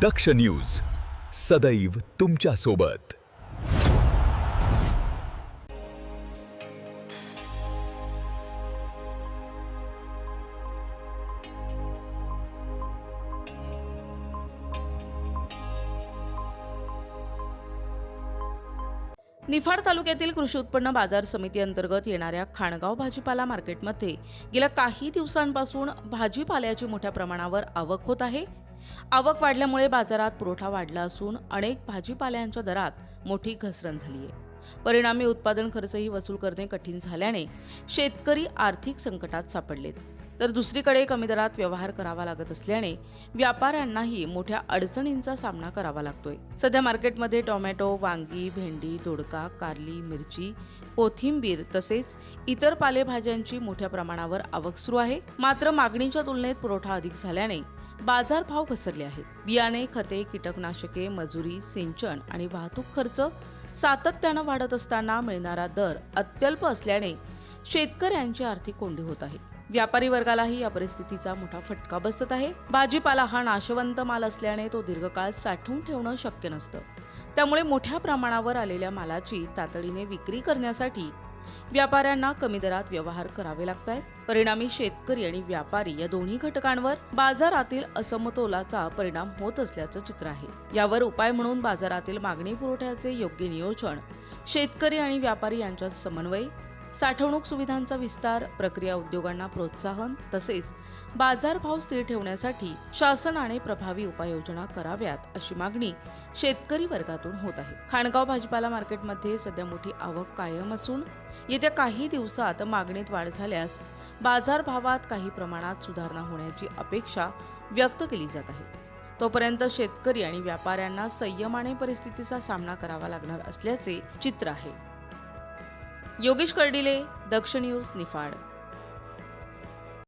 दक्ष news सदैव तुमच्या सोबत। निफाड तालुक्यातील कृषी उत्पन्न बाजार समिती अंतर्गत येणाऱ्या खाणगाव भाजीपाला मार्केटमध्ये गेल्या काही दिवसांपासून भाजीपाल्याची मोठ्या प्रमाणावर आवक होत आहे। आवक वाढल्यामुळे बाजारात पुरवठा वाढला असून अनेक भाजीपाल्यांच्या दरात मोठी घसरण झाली आहे। परिणामी उत्पादन खर्चही वसूल करणे कठीण झाल्याने शेतकरी आर्थिक संकटात सापडलेत, तर दुसरीकडे कमी दरात व्यवहार करावा लागत असल्याने व्यापाऱ्यांनाही मोठ्या अडचणींचा सामना करावा लागतोय। सध्या मार्केटमध्ये टोमॅटो, वांगी, भेंडी, दोडका, कारली, मिरची, कोथिंबीर तसेच इतर पालेभाज्यांची मोठ्या प्रमाणावर आवक सुरू आहे। मात्र मागणीच्या तुलनेत पुरवठा अधिक झाल्याने बाजारभाव घसरले आहेत। बियाणे, खते, कीटकनाशके, मजुरी, सिंचन आणि वाहतूक खर्च सातत्याने वाढत असताना मिळणारा दर अत्यल्प असल्याने शेतकऱ्यांची आर्थिक कोंडी होत आहे। व्यापारी वर्गालाही या परिस्थितीचा मोठा फटका बसत आहे। भाजीपाला हा नाशवंत माल असल्याने तो दीर्घकाळ साठवून ठेवणं शक्य नसतं, त्यामुळे मोठ्या प्रमाणावर आलेल्या मालाची तातडीने विक्री करण्यासाठी व्यापाऱ्यांना कमी दरात व्यवहार करावे लागतात। परिणामी शेतकरी आणि व्यापारी या दोन्ही घटकांवर बाजारातील असमतोलाचा परिणाम होत असल्याचं चित्र आहे। यावर उपाय म्हणून बाजारातील मागणी पुरवठ्याचे योग्य नियोजन, शेतकरी आणि व्यापारी यांच्यात समन्वय, साठवणूक सुविधांचा विस्तार, प्रक्रिया उद्योगांना प्रोत्साहन तसेच बाजारभाव स्थिर ठेवण्यासाठी शासनाने प्रभावी उपाययोजना कराव्यात अशी मागणी शेतकरी वर्गातून होत आहे। खाणगाव भाजीपाला मार्केटमध्ये सध्या मोठी आवक कायम असून येत्या काही दिवसात मागणीत वाढ झाल्यास बाजारभावात काही प्रमाणात सुधारणा होण्याची अपेक्षा व्यक्त केली जात आहे। तोपर्यंत शेतकरी आणि व्यापाऱ्यांना संयमाने परिस्थितीचा सामना करावा लागणार असल्याचे चित्र आहे। योगेश कर्डिले, दक्ष न्यूज, निफाड।